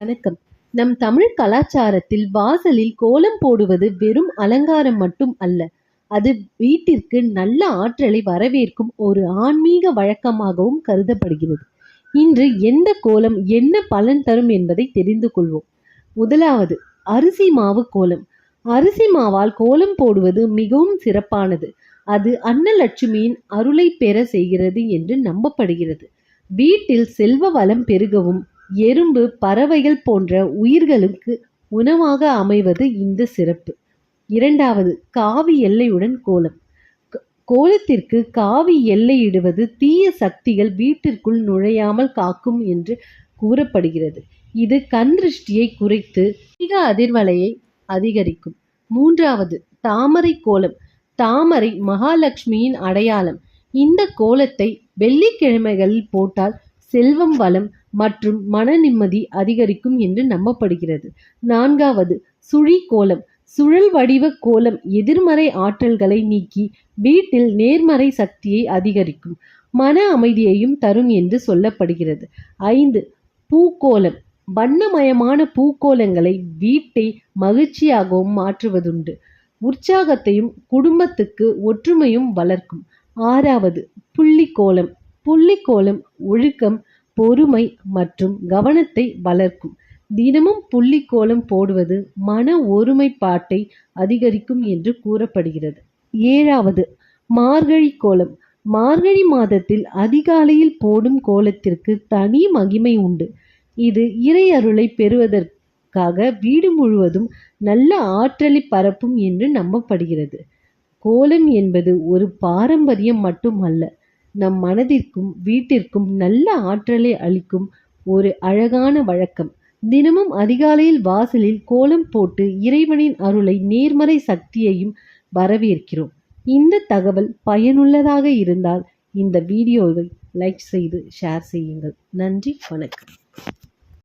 வணக்கம். நம் தமிழ் கலாச்சாரத்தில் வாசலில் கோலம் போடுவது வெறும் அலங்காரம் மட்டும் அல்ல. அது வீட்டிற்கு நல்ல ஆற்றலை வரவேற்கும் ஒரு ஆன்மீக வழக்கமாகவும் கருதப்படுகிறது. இன்று எந்த கோலம் என்ன பலன் தரும் என்பதை தெரிந்து கொள்வோம். முதலாவது, அரிசி மாவு கோலம். அரிசி மாவால் கோலம் போடுவது மிகவும் சிறப்பானது. அது அன்னலட்சுமியின் அருளை பெற செய்கிறது என்று நம்பப்படுகிறது. வீட்டில் செல்வ வளம் பெருகவும் எறும்பு, பறவைகள் போன்ற உயிர்களுக்கு உணவாக அமைவது இந்த சிறப்பு. இரண்டாவது, காவி எல்லையுடன் கோலம். கோலத்திற்கு காவி எல்லையிடுவது தீய சக்திகள் வீட்டிற்குள் நுழையாமல் காக்கும் என்று கூறப்படுகிறது. இது கண் திருஷ்டியை குறைத்து அதிக அதிர்வலையை அதிகரிக்கும். மூன்றாவது, தாமரை கோலம். தாமரை மகாலட்சுமியின் அடையாளம். இந்த கோலத்தை வெள்ளிக்கிழமைகளில் போட்டால் செல்வம், வளம் மற்றும் மன நிம்மதி அதிகரிக்கும் என்று நம்பப்படுகிறது. நான்காவது, சுழி கோலம். சுழல் வடிவ கோலம் எதிர்மறை ஆற்றல்களை நீக்கி வீட்டில் நேர்மறை சக்தியை அதிகரிக்கும், மன அமைதியையும் தரும் என்று சொல்லப்படுகிறது. 5, பூக்கோலம். வண்ணமயமான பூக்கோலங்களை வீட்டை மகிழ்ச்சியாகவும் மாற்றுவதுண்டு. உற்சாகத்தையும் குடும்பத்துக்கு ஒற்றுமையும் வளர்க்கும். 6வது, புள்ளிக்கோலம். புள்ளிக்கோலம் ஒழுக்கம், பொறுமை மற்றும் கவனத்தை வளர்க்கும். தினமும் புள்ளிக்கோலம் போடுவது மன ஒருமைப்பாட்டை அதிகரிக்கும் என்று கூறப்படுகிறது. 7வது, மார்கழி கோலம். மார்கழி மாதத்தில் அதிகாலையில் போடும் கோலத்திற்கு தனி மகிமை உண்டு. இது இறை அருளை பெறுவதற்காக வீடு முழுவதும் நல்ல ஆற்றலை பரப்பும் என்று நம்பப்படுகிறது. கோலம் என்பது ஒரு பாரம்பரியம் மட்டுமல்ல, நம் மனதிற்கும் வீட்டிற்கும் நல்ல ஆற்றலை அளிக்கும் ஒரு அழகான வழக்கம். தினமும் அதிகாலையில் வாசலில் கோலம் போட்டு இறைவனின் அருளை, நேர்மறை சக்தியையும் வரவேற்கிறோம். இந்த தகவல் பயனுள்ளதாக இருந்தால் இந்த வீடியோவை லைக் செய்து ஷேர் செய்யுங்கள். நன்றி, வணக்கம்.